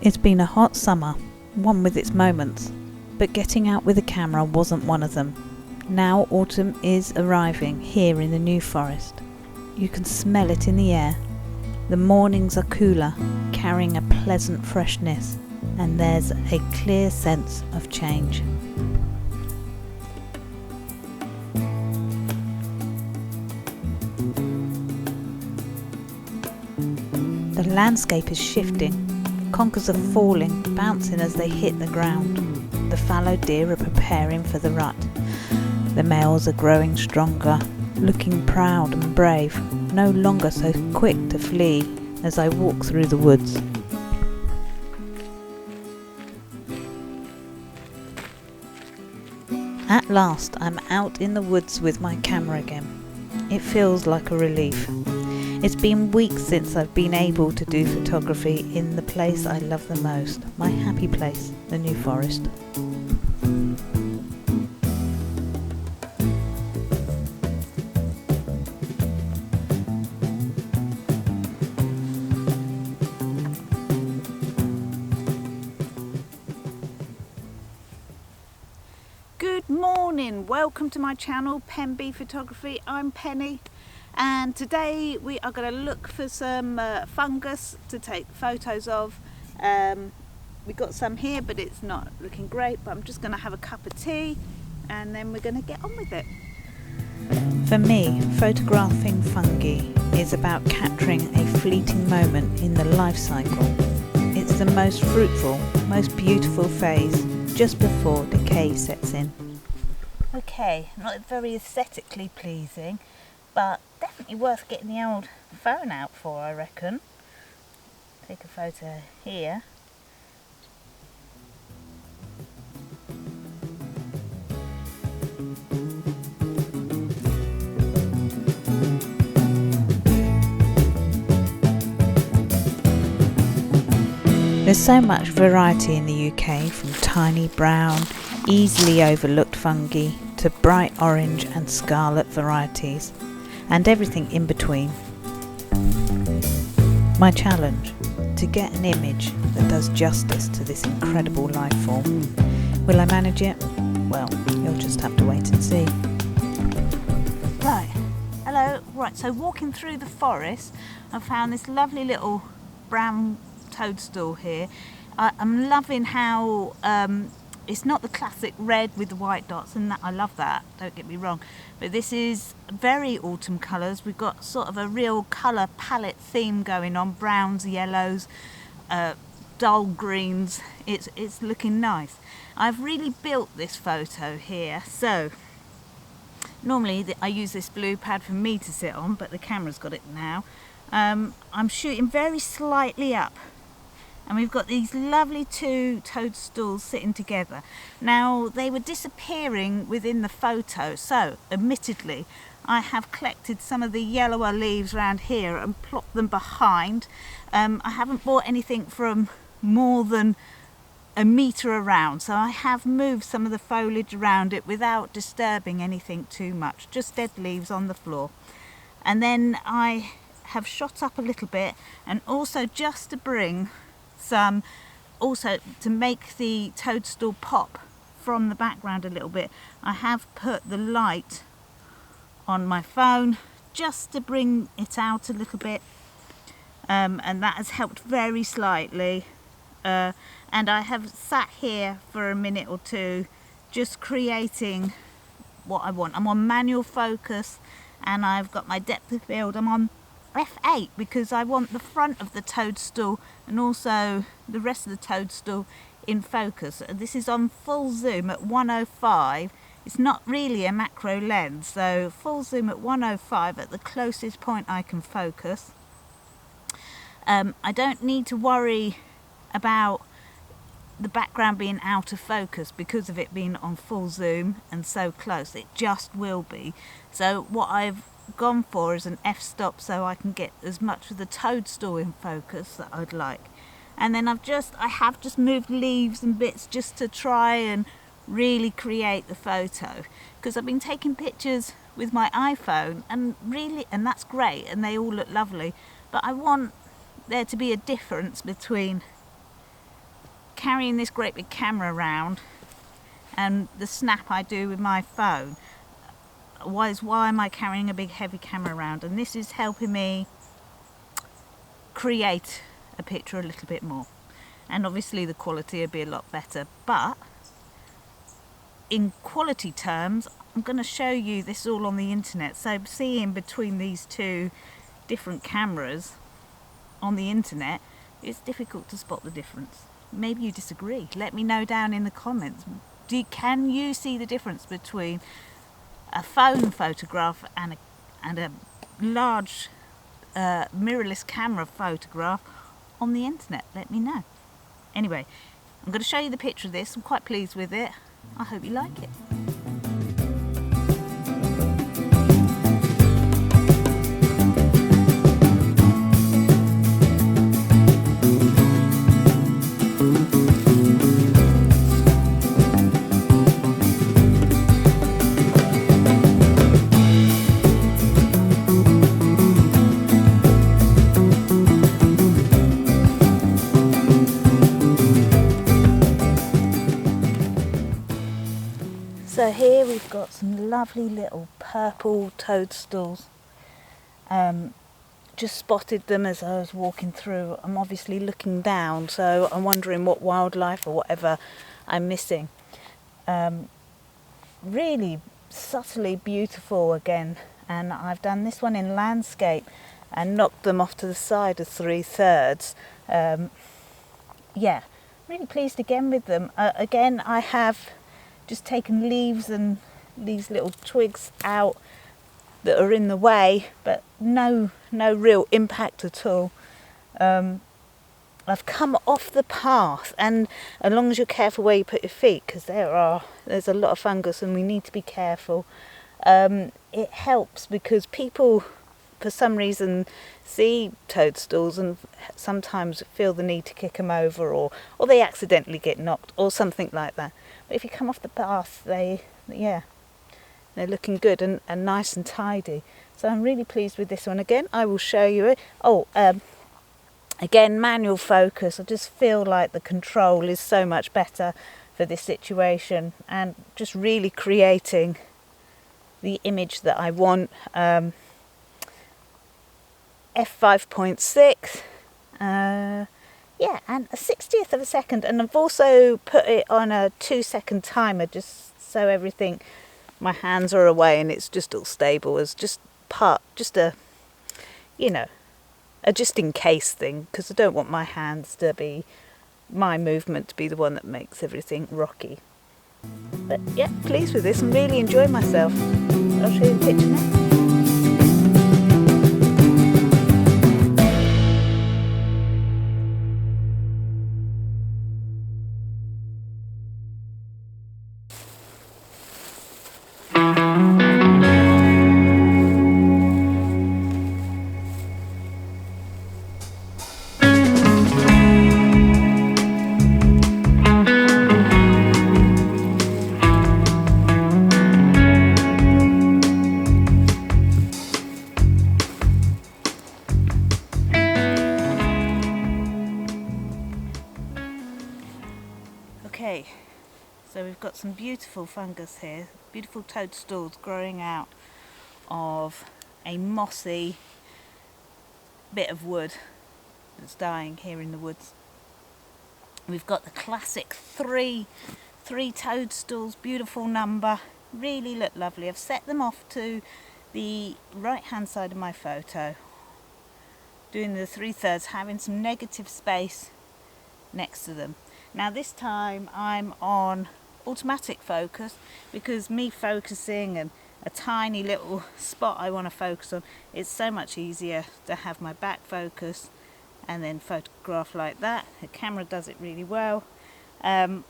It's been a hot summer, one with its moments, but getting out with a camera wasn't one of them. Now autumn is arriving here in the New Forest. You can smell it in the air. The mornings are cooler, carrying a pleasant freshness, and there's a clear sense of change. The landscape is shifting. Conkers are falling, bouncing as they hit the ground. The fallow deer are preparing for the rut. The males are growing stronger, looking proud and brave, no longer so quick to flee as I walk through the woods. At last, I'm out in the woods with my camera again. It feels like a relief. It's been weeks since I've been able to do photography in the place I love the most, my happy place, the New Forest. Good morning, welcome to my channel, Penby Photography. I'm Penny. And today we are going to look for some fungus to take photos of. We got some here, but it's not looking great, but I'm just going to have a cup of tea and then we're going to get on with it. For me, photographing fungi is about capturing a fleeting moment in the life cycle. It's the most fruitful, most beautiful phase just before decay sets in. Okay, not very aesthetically pleasing, but definitely worth getting the old phone out for, I reckon. Take a photo here. There's so much variety in the UK, from tiny brown, easily overlooked fungi to bright orange and scarlet varieties, and everything in between. My challenge: to get an image that does justice to this incredible life form. Will I manage it? Well, you'll just have to wait and see. Right, hello. Right, so walking through the forest, I found this lovely little brown toadstool here. I'm loving how it's not the classic red with the white dots, and that I love that, don't get me wrong, but this is very autumn colours. We've got sort of a real colour palette theme going on, browns, yellows, dull greens. It's looking nice. I've really built this photo here. So normally I use this blue pad for me to sit on, but the camera's got it now. I'm shooting very slightly up, and we've got these lovely two toadstools sitting together. Now, they were disappearing within the photo, so admittedly I have collected some of the yellower leaves around here and plopped them behind. I haven't bought anything from more than a metre around, so I have moved some of the foliage around it without disturbing anything too much, just dead leaves on the floor. And then I have shot up a little bit, and also just to bring some, also to make the toadstool pop from the background a little bit, I have put the light on my phone just to bring it out a little bit, and that has helped very slightly. And I have sat here for a minute or two just creating what I want. I'm on manual focus and I've got my depth of field. I'm on F8 because I want the front of the toadstool and also the rest of the toadstool in focus. This is on full zoom at 105. It's not really a macro lens, so full zoom at 105 at the closest point I can focus. I don't need to worry about the background being out of focus because of it being on full zoom and so close. It just will be. So what I've gone for is an f-stop, so I can get as much of the toadstool in focus that I'd like. And then I have just moved leaves and bits just to try and really create the photo, because I've been taking pictures with my iPhone and that's great and they all look lovely, but I want there to be a difference between carrying this great big camera around and the snap I do with my phone, why am I carrying a big heavy camera around? And this is helping me create a picture a little bit more, and obviously the quality will be a lot better, but in quality terms I'm going to show you this all on the internet. So seeing between these two different cameras on the internet, it's difficult to spot the difference. Maybe you disagree. Let me know down in the comments. Can you see the difference between a phone photograph and a large mirrorless camera photograph on the internet? Let me know. Anyway, I'm going to show you the picture of this. I'm quite pleased with it. I hope you like it. So here we've got some lovely little purple toadstools. Just spotted them as I was walking through. I'm obviously looking down, so I'm wondering what wildlife or whatever I'm missing. Really subtly beautiful again, and I've done this one in landscape and knocked them off to the side of 3/3. Yeah, really pleased again with them. Again, I have just taken leaves and these little twigs out that are in the way, but no real impact at all. I've come off the path, and as long as you're careful where you put your feet, because there's a lot of fungus and we need to be careful. It helps because people for some reason see toadstools and sometimes feel the need to kick them over, or they accidentally get knocked or something like that. But if you come off the path, they're looking good and nice and tidy. So I'm really pleased with this one. Again, I will show you it. Again, manual focus. I just feel like the control is so much better for this situation, and just really creating the image that I want. f5.6. Yeah, and a 60th of a second, and I've also put it on a 2-second timer just so everything, my hands are away and it's just all stable as just a just in case thing, because I don't want my hands to be, my movement to be the one that makes everything rocky. But yeah, pleased with this. I'm really enjoying myself. I'll show you the picture now. Okay, so we've got some beautiful fungus here, beautiful toadstools growing out of a mossy bit of wood that's dying here in the woods. We've got the classic three toadstools, beautiful number, really look lovely. I've set them off to the right hand side of my photo, doing the 3/3, having some negative space next to them. Now this time I'm on automatic focus, because me focusing and a tiny little spot I want to focus on, it's so much easier to have my back focus and then photograph like that. The camera does it really well. I'm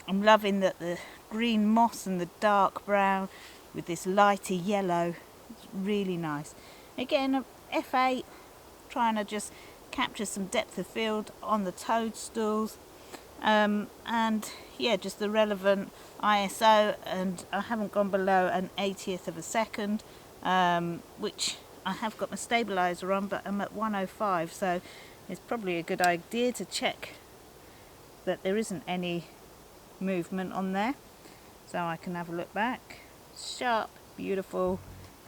loving that the green moss and the dark brown with this lighter yellow. It's really nice. Again, f8, trying to just capture some depth of field on the toadstools. And yeah, just the relevant ISO, and I haven't gone below an 80th of a second, which I have got my stabilizer on, but I'm at 105, so it's probably a good idea to check that there isn't any movement on there, so I can have a look back. Sharp, beautiful,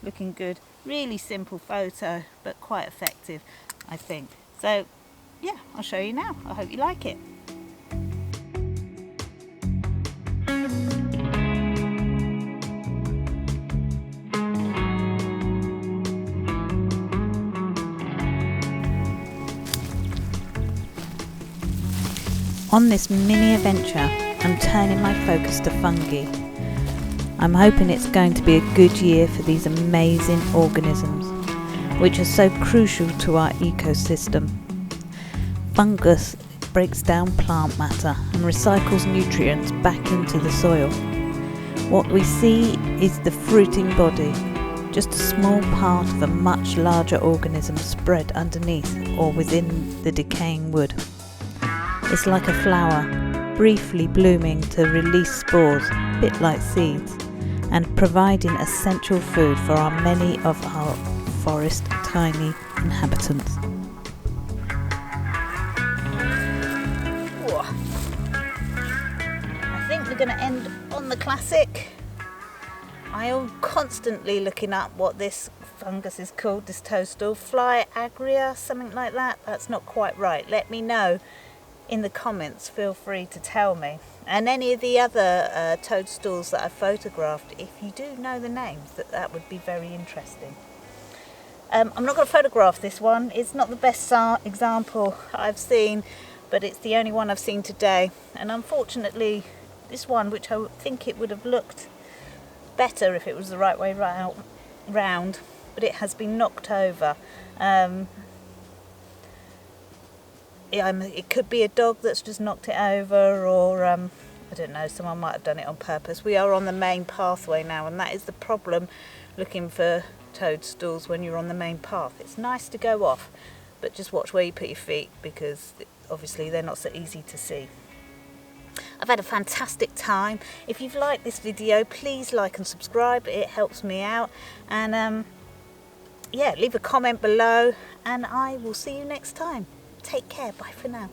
looking good. Really simple photo, but quite effective, I think. So yeah, I'll show you now. I hope you like it. On this mini adventure, I'm turning my focus to fungi. I'm hoping it's going to be a good year for these amazing organisms, which are so crucial to our ecosystem. Fungus breaks down plant matter and recycles nutrients back into the soil. What we see is the fruiting body, just a small part of a much larger organism spread underneath or within the decaying wood. It's like a flower, briefly blooming to release spores, a bit like seeds, and providing essential food for our many of our forest tiny inhabitants. Whoa. I think we're going to end on the classic. I am constantly looking up what this fungus is called, this toadstool, fly agria, something like that. That's not quite right. Let me know in the comments, feel free to tell me. And any of the other toadstools that I've photographed, if you do know the names, that would be very interesting. I'm not going to photograph this one. It's not the best example I've seen, but it's the only one I've seen today. And unfortunately, this one, which I think it would have looked better if it was the right way round, but it has been knocked over. It could be a dog that's just knocked it over, or I don't know, someone might have done it on purpose. We are on the main pathway now, and that is the problem looking for toadstools when you're on the main path. It's nice to go off, but just watch where you put your feet, because obviously they're not so easy to see. I've had a fantastic time. If you've liked this video, please like and subscribe. It helps me out. And yeah, leave a comment below, and I will see you next time. Take care. Bye for now.